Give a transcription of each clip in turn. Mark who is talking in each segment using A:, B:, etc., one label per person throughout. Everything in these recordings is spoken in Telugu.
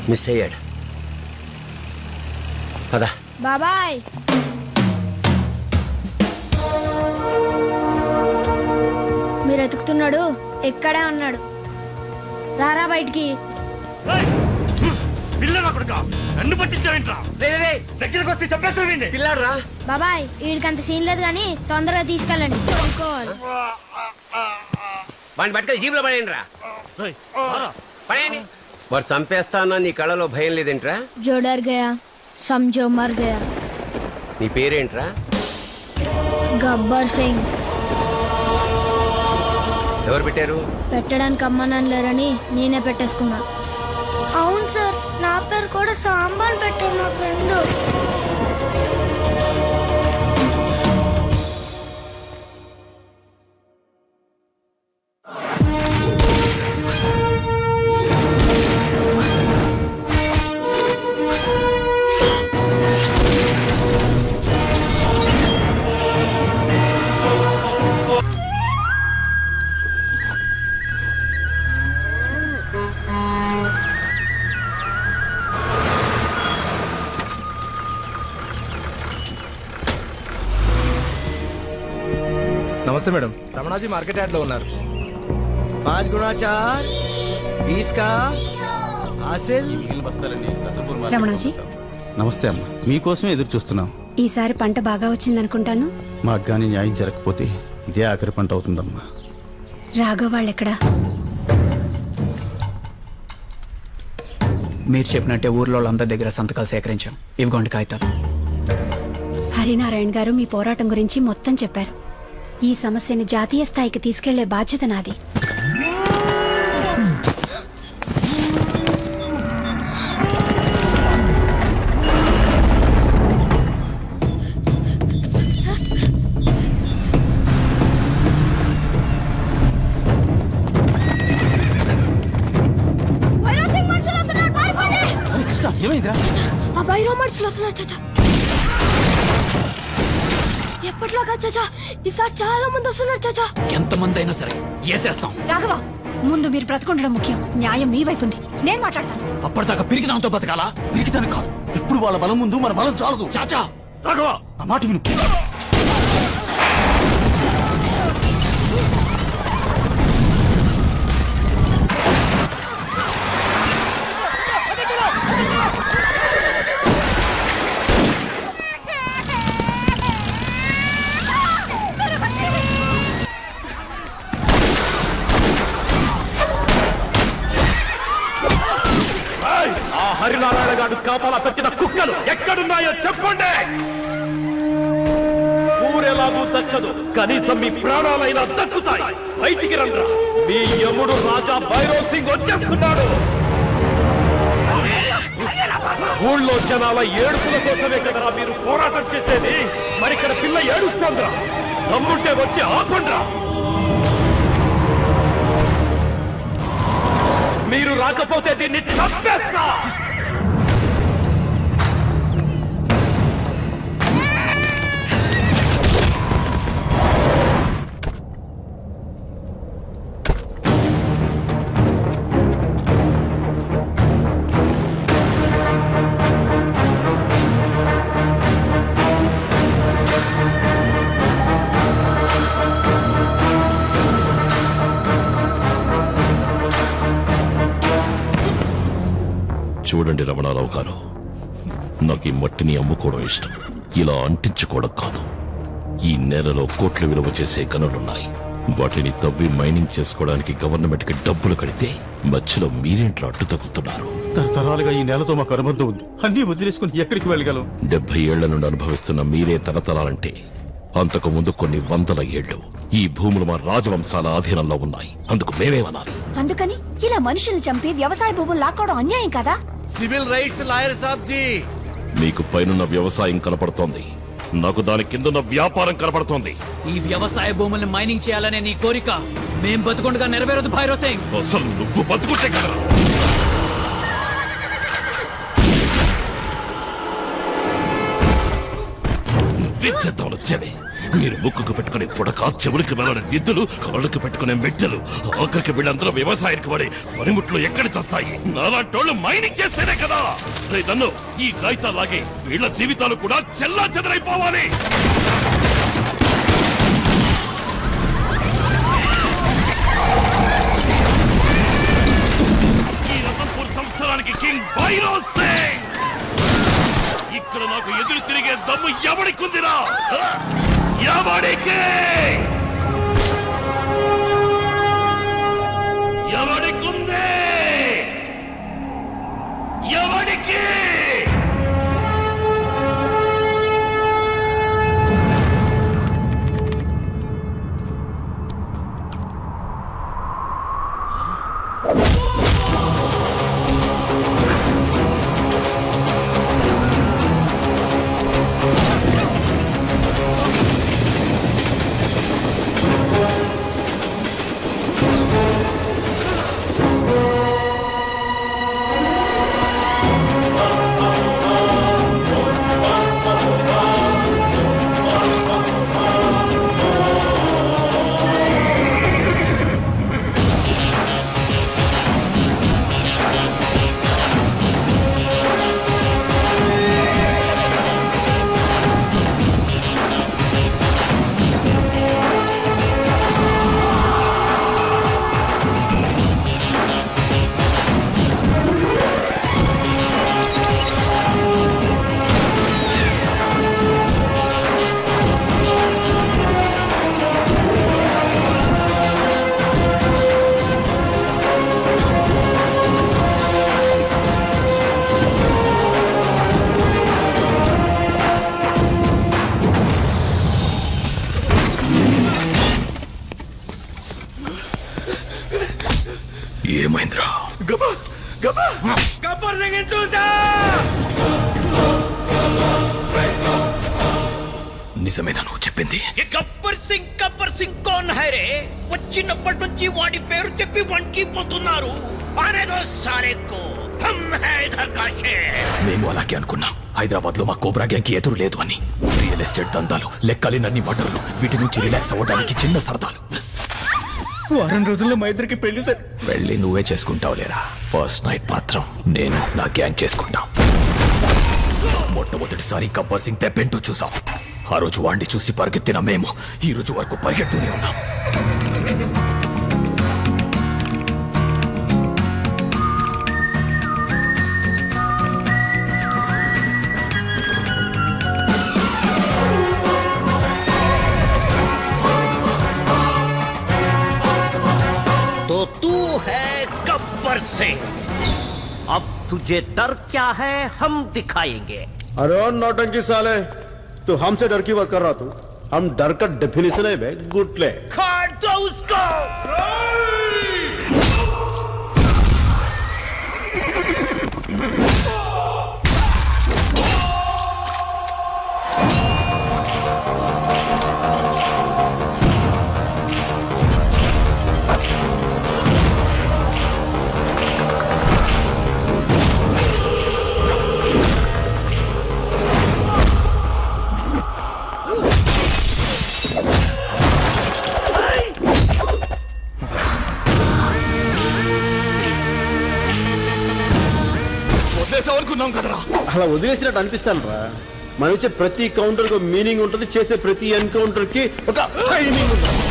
A: మిస్ అయ్యాడు. పదా
B: బాబాయ్. మీరు ఎతుకుతున్నాడు, ఎక్కడే ఉన్నాడు. రారా బయటికి.
C: నన్ను పట్టించావేంట్రా? దగ్గరకు వస్తే చెప్పేస్తావేంటి?
A: పిల్లాడురా.
B: బాబాయ్ వీడికి అంత సీన్ లేదు కానీ తొందరగా తీసుకెళ్ళండి.
A: వాడిని పట్టుకొని జీబులో పడేయండి రా. పడేయండి. వాడు చంపేస్తానో నీ కళలో భయం లేదేంట్రా?
B: జో డర్ గయా సమझो మర్ గయా.
A: నీ పేరేంట్రా?
B: గబ్బర్ సింగ్.
A: ఎవరు పెట్టారు?
B: పెట్టడానికి అమ్మ లేరని నేనే పెట్టేసుకున్నా. అవును సార్, నా పేరు కూడా సాంబార్ పెట్టారు నా ఫ్రెండ్.
D: नमस्ते मैडम, रमणा जी मार्केट यार्ड లో ఉన్నారు.
E: 5 गुना 4 20 का हासिल.
F: రమణాజీ
G: నమస్తే అమ్మ, మీకోసమే ఎదురు చూస్తున్నాం.
F: ఈసారి పంట బాగా వచ్చిందనుకుంటాను.
G: మాకు కానీ న్యాయం జరగకపోతే ఇదే ఆఖరి పంట అవుతుందమ్మా.
F: రాఘవ్ వాళ్ళెక్కడా?
H: మీరు చెప్పినట్టే ఊర్లో వాళ్ళందరి దగ్గర సంతకాలు సేకరించాం. ఇవిగోండి కాగితాలు.
F: హరినారాయణ గారు మీ పోరాటం గురించి మొత్తం చెప్పారు. ఈ సమస్యని జాతీయ స్థాయికి తీసుకెళ్లే బాధ్యత నాది.
B: ఎప్పట్లాగా చాచా ఈసారి చాలా మంది వస్తున్నారు చాచా.
H: ఎంతమంది అయినా సరే వేసేస్తాం.
F: రాఘవ, ముందు మీరు బ్రతకుండడం ముఖ్యం. న్యాయం మీ వైపు ఉంది, నేను మాట్లాడతాను.
H: అప్పటిదాకా పిరికిదాంతో బతకాలా? పిరికిదాని కాదు.
G: ఇప్పుడు వాళ్ళ బలం ముందు మన బలం చాలదు.
H: చాచా
G: రాఘవ, నా మాట విను.
C: హరినారాయణ గారు కాపాల పెట్టిన కుక్కలు ఎక్కడున్నాయో చెప్పండి. ఊరెలాగూ దక్కదు, కనీసం మీ ప్రాణాలైనా దక్కుతాయి. బయటికి రండ్రా. మీ యముడు రాజా భైరవ్ సింగ్ వచ్చేస్తున్నాడు. ఊళ్ళో జనాల ఏడుపుల కోసమే కదరా మీరు పోరాటం చేసేది. మరి ఇక్కడ పిల్ల ఏడుస్తోందిరా. దమ్ముంటే వచ్చి ఆపండ్రా. మీరు రాకపోతే దీన్ని చంపేస్తా.
I: చూడండి రమణారావు గారు, నాకు ఈ మట్టిని అమ్ముకోవడం ఇష్టం, ఇలా అంటించుకోవడం కాదు. ఈ నేలలో కోట్లు విలువ చేసే గనులున్నాయి. వాటిని తవ్వి మైనింగ్ చేసుకోవడానికి గవర్నమెంట్ కి డబ్బులు కడితే మధ్యలో మీరేంట్రా అడ్డు తగులుతున్నారు?
G: తరతరాలుగా ఈ నేలతో మాకు అనుబంధం ఉంది. అన్ని వదిలేసుకుని ఎక్కడికి వెళ్ళగలం?
I: 70 ఏళ్ల నుండి అనుభవిస్తున్న మీరే తరతరాలంటే అంతకు ముందు కొన్ని వందల ఏళ్లు ఈ భూములు మా రాజవంశాల ఆధీనంలో ఉన్నాయి. అందుకు మేమేమనాలి?
F: అందుకని ఇలా మనుషుల్ని చంపి వ్యవసాయ భూములు లాక్కోవడం అన్యాయం కదా?
E: సివిల్ రైట్స్ లాయర్ సాబ్ జీ.
I: మీకు పైనున్న వ్యవసాయం కనపడుతోంది, నాకు దాని కిందున్న వ్యాపారం కనపడుతోంది.
H: ఈ వ్యవసాయ భూముల్ని మైనింగ్ చేయాలనే నీ కోరిక మేం బతుకుండగా నెరవేరదు భైరవ్ సింగ్.
I: అసలు నువ్వు బతుకుంటే కదా. ముట్టించేద్దాం వచ్చేవి. మీరు ముక్కుకు పెట్టుకునే పుడక, చెవులకు వెళ్ళని దిద్దులు, కాళ్ళకు పెట్టుకునే మెట్టెలు, ఆఖరికి వీళ్ళందరూ వ్యవసాయానికి పడే పనిముట్లు ఎక్కడి తెస్తాయి? నాలాంటోళ్ళు మైనింగ్ చేస్తేనే కదా. నన్ను ఈ కాగితాలాగే వీళ్ళ జీవితాలు కూడా చెల్లా చెదరైపోవాలి. ఈ రతన్పూర్ సంస్థానానికి కింగ్ భైరవ్ సింగ్. ఇక్కడ నాకు ఎదురు తిరిగే దమ్ము ఎవడికుందిరా? ఎవడికి? ఎవడికుంది? ఎవడికి? ఏమైందిరా?
E: గబ్బర్ సింగ్ చూసా.
I: నిజమేనా నువ్వు చెప్పింది?
H: గబ్బర్ సింగ్ కోన్ హై రే? వచ్చినప్పటి నుంచి వాడి పేరు చెప్పి వణికిపోతున్నారు. అనేదో సాలేకో హమ్ హై ఇధర్ కా షేర్.
I: మేము అలాగే అనుకున్నాం. హైదరాబాద్ లో మా కోబ్రా గ్యాంగ్ కి ఎదురు లేదు అని. రియల్ ఎస్టేట్ దందాలు, లెక్కలేనన్ని మటర్లు, వీటి నుంచి రిలాక్స్ అవ్వడానికి చిన్న సరదాలు.
D: వారం రోజుల్లో మా ఇద్దరికి పెళ్లి సార్.
I: వెళ్ళి నువ్వే చేసుకుంటావు లేరా? ఫస్ట్ నైట్ మాత్రం నేను నా గ్యాంగ్ చేసుకుంటాం. మొట్టమొదటిసారి గబ్బర్ సింగ్ తెప్పెంటూ చూసాం. ఆ రోజు వాడిని చూసి పరిగెత్తిన మేము ఈ రోజు వరకు పరిగెడుతూనే ఉన్నాం.
H: तो तू है गब्बर सिंह. अब तुझे डर क्या है हम दिखाएंगे.
E: अरे नौटंकी साले, तू हमसे डर की बात कर रहा तू? हम डर का डेफिनेशन है बे गुटले.
H: काट दो उसको.
I: అనుకున్నాం కదరా?
E: అలా వదిలేసినట్టు అనిపిస్తాను రా. మనం ఇచ్చే ప్రతి కౌంటర్ కు మీనింగ్ ఉంటుంది, చేసే ప్రతి ఎన్కౌంటర్ కి ఒక టైమింగ్ ఉంటుంది.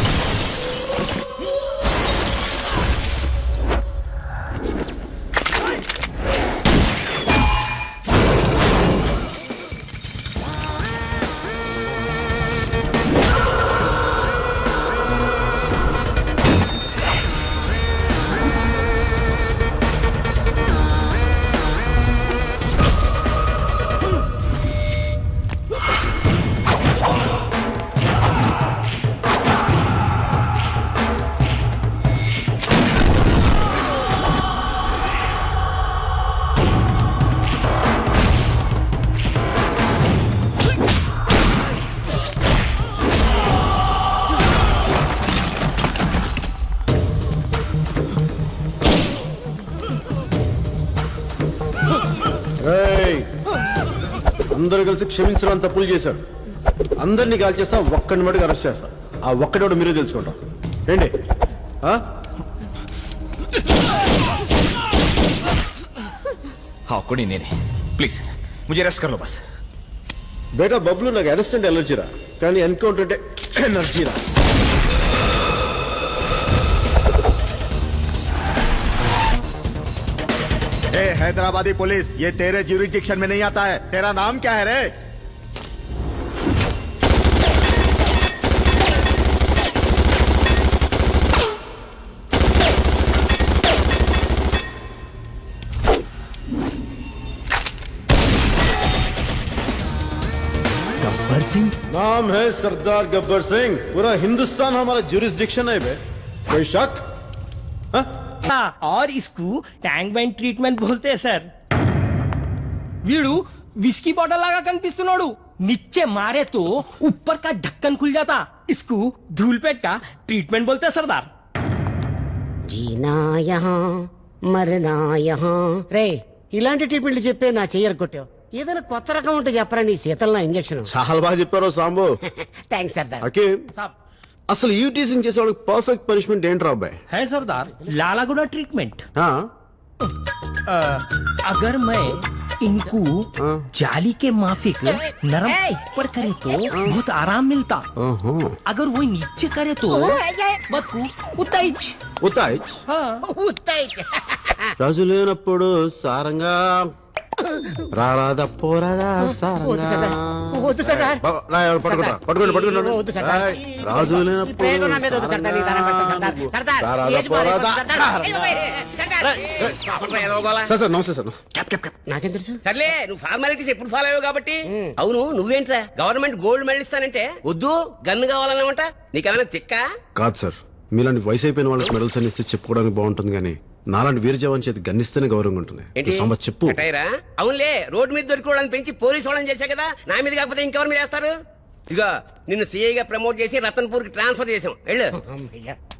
E: అందరూ కలిసి క్షమించడానికి తప్పులు చేశారు. అందరినీ కాల్ చేస్తా, ఒక్కడిని మటుకు అరెస్ట్ చేస్తా. ఆ ఒక్కటి కూడా మీరే తెలుసుకుంటాం ఏంటి?
J: हाँ कोई नहीं प्लीज मुझे अरेस्ट कर लो बस.
E: బేటా బబ్లు, నాకు అరెస్ట్ అంటే ఎలర్జీరా, కానీ ఎన్కౌంటర్ అంటే ఎనర్జీరా.
K: हैदराबादी पुलिस, ये तेरे ज्यूरिडिक्शन में नहीं आता है. तेरा नाम क्या है रे?
E: गब्बर सिंह नाम है, सरदार गब्बर सिंह. पूरा हिंदुस्तान हमारा ज्यूरिडिक्शन है बे. कोई शक?
L: और इसको टैंक बैंड ट्रीटमेंट बोलते हैं सर. వీడు విస్కీ బాటిల్ లాగా కనిపిస్తున్నాడు. नीचे मारे तो ऊपर का ढक्कन खुल जाता. इसको धूलपेट का ट्रीटमेंट बोलते हैं सरदार.
M: जीना यहाँ मरना यहाँ రే ఇలాంటి ట్రీట్మెంట్లు చెప్పే నా చెయ్యరు కొట్టావు. ఏదైనా కొత్త రకం ఉంటే చెప్పరా నీ శీతల ఇంజక్షన్.
E: చాలా బాగా చెప్పారు సాంబు.
M: థ్యాంక్స్ సర్దార్.
E: హకీం, అసలు ఈ టీజింగ్ చేసే వాళ్ళకి పర్ఫెక్ట్ పనిష్మెంట్ ఏంటి రాబాయ్?
L: है सरदार लालागुड़ा ट्रीटमेंट. अगर मैं इनको जाली के माफिक नरम ऊपर करे तो बहुत आराम मिलता. अगर वो नीचे करे तो बदकू उताइच.
E: ఉతాయిచ్ రాజు లేనప్పుడు సారంగా రారాద పోరాదా సారంగా. రాజు లేనప్పుడు నమస్తే సార్.
M: నాకేం తెలుసు?
A: సర్లే, నువ్వు ఫార్మాలిటీస్ ఎప్పుడు ఫాలో అయ్యావు కాబట్టి. అవును, నువ్వేంట్రా గవర్నమెంట్ గోల్డ్ మెడల్ ఇస్తానంటే వద్దు, గన్ను కావాలన్నమాట. నీకేమైనా తిక్క?
E: కాదు సార్, మీలాంటి వయసు అయిపోయిన వాళ్ళకి మెడల్స్ అని ఇస్తే చెప్పుకోవడానికి బాగుంటుంది, కానీ నాలాంటి వీర జవాన్ చేతి గన్నిస్తేనే గౌరవంగా ఉంటుంది. చెప్పు.
A: అవునులే, రోడ్డు మీద దొరికోవడానికి పెంచి పోలీసు వాళ్ళని చేశా కదా, నా మీద కాకపోతే ఇంకెవరి మీద చేస్తారు? ఇక నిన్ను సిఐగా ప్రమోట్ చేసి రతన్పూర్ కి ట్రాన్స్ఫర్ చేసాం. వెళ్ళు.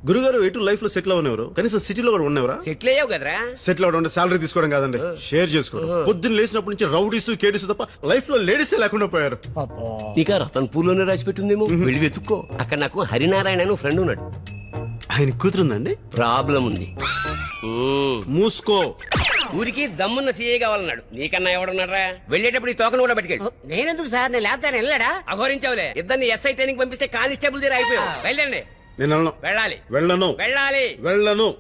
E: గురుగారు ఎటు లైఫ్ లో సెటిల్ అవనేవారు, కనీసం సిటీలో కూడా ఉన్నవరా?
A: సెటిల్ అయ్యావు కదరా.
E: సెటిల్ అవడం అంటే సాలరీ తీసుకోవడం కాదండి, షేర్ చేసుకోవడం. పొద్దున్న లేచినప్పటి నుంచి రౌడీస్ కేడీస్ తప్ప లైఫ్ లో లేడీసే లేకుండా పోయారు.
A: ఇక రతన్పూర్ లోనే రాసి పెట్టిందేమో, వెళ్ళి వెతుక్కో. అక్కడ నాకు హరినారాయణ అని ఫ్రెండ్ ఉన్నాడు.
E: ఆయన కూతురుందండి?
A: ప్రాబ్లం ఉంది.
E: మూసుకో.
A: ఊరికి దమ్మున్న సీఏ కావాలన్నాడు. నీకన్నా ఎవడున్నారా? వెళ్ళేటప్పుడు ఈ తోకను కూడా పట్టుకెళ్ళి.
M: నేనెందుకు సార్, నేను లేకపోతే వెళ్ళాడా?
A: అఘోరించావులే. ఇద్దరిని ఎస్ఐ ట్రైనింగ్ పంపిస్తే కానిస్టేబుల్ దగ్గర అయిపోయావు. వెళ్ళండి.
E: నేను
A: వెళ్ళాలి.
E: వెళ్ళను.
A: వెళ్ళాలి.
E: వెళ్ళను.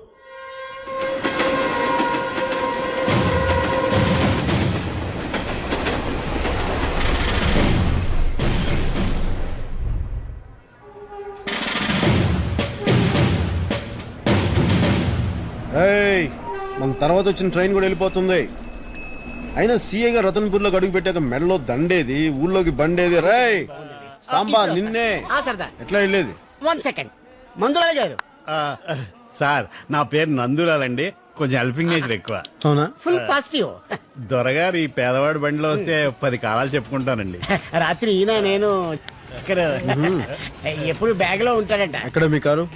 E: మన తర్వాత వచ్చిన ట్రైన్ కూడా వెళ్ళిపోతుంది. అయినా సీఏగా రతన్పూర్ లో అడుగు పెట్టాక మెడలో దండేది, ఊళ్ళోకి బండేది. రేయ్ సాంబా, నిన్నే ఎట్లా వెళ్ళేది?
M: 1 సెకండ్. మందులా గారు
K: సార్, నా పేరు నందులాలండి. కొంచెం హెల్పింగ్ నేచర్ ఎక్కువ.
E: అవునా?
M: Full positive.
K: దొరగారు ఈ పేదవాడి బండిలో వస్తే 10 కాలాలు చెప్పుకుంటానండి.
M: రాత్రి ఈయన నేను ఎప్పుడు బ్యాగ్ లో ఉంటాడంట.
E: ఎక్కడ మీ కారు?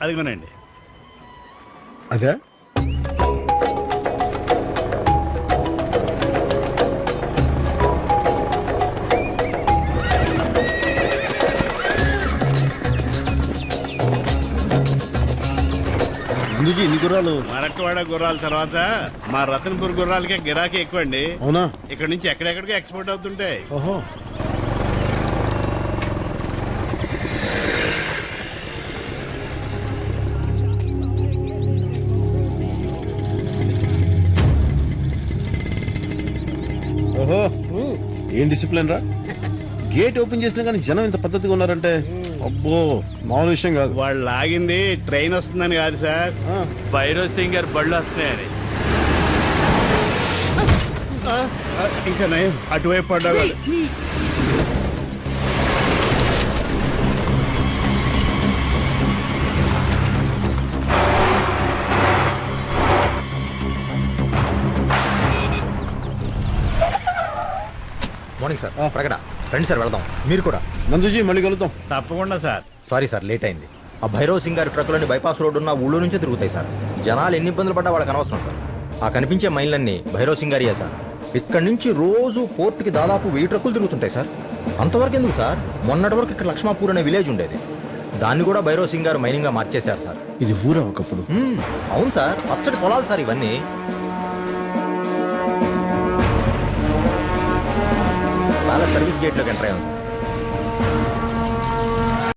K: అదిగోనండి.
E: అదే ఇన్ని గుర్రాలు?
K: మరట్వాడ గుర్రాల తర్వాత మా రతన్పూర్ గుర్రాలకే గిరాకీ ఎక్కువ అండి.
E: అవునా?
K: ఇక్కడ నుంచి ఎక్కడెక్కడికి ఎక్స్పోర్ట్ అవుతుంటాయి.
E: ఓహో. ఓహో, ఏం డిసిప్లిన్ రా. గేట్ ఓపెన్ చేసినా కానీ జనం ఇంత పద్ధతిగా ఉన్నారంటే అబ్బో, మామూలు విషయం కాదు.
K: వాళ్ళు లాగింది ట్రైన్ వస్తుందని కాదు సార్,
C: భైరవ్ సింగ్ గారు బళ్ళు వస్తున్నాయని.
K: ఇంకా నయం అటువైపు పడ్డా.
D: Morning sir. ప్రకట రండి సార్, వెళ్దాం. మీరు కూడా.
E: నందుజీ, మళ్ళీ కలుద్దాం.
K: తప్పకుండా సార్.
D: సారీ సార్, లేట్ అయింది. ఆ భైరవ్ సింగ్ గారి ట్రక్కులన్నీ బైపాస్ రోడ్డు ఉన్న ఊళ్ళో నుంచే తిరుగుతాయి సార్. జనాలు ఎన్ని ఇబ్బందులు పడ్డా వాళ్ళకి అనవసరం సార్. ఆ కనిపించే మైళ్ళన్నీ భైరవ్ సింగ్ గారియే సార్. ఇక్కడి నుంచి రోజు పోర్టుకి దాదాపు 1000 ట్రక్కులు తిరుగుతుంటాయి సార్. అంతవరకు ఎందుకు సార్? మొన్నటి వరకు ఇక్కడ లక్ష్మాపూర్ అనే విలేజ్ ఉండేది. దాన్ని కూడా భైరవ్ సింగ్ గారు మైనింగ్ గా మార్చేశారు సార్.
E: ఇది ఊరా ఒకప్పుడు?
D: అవును సార్, పచ్చడి పొలాలు సార్ ఇవన్నీ. చాలా సర్వీస్ గేట్లోకి ఎంటర్ అయ్యాం సార్.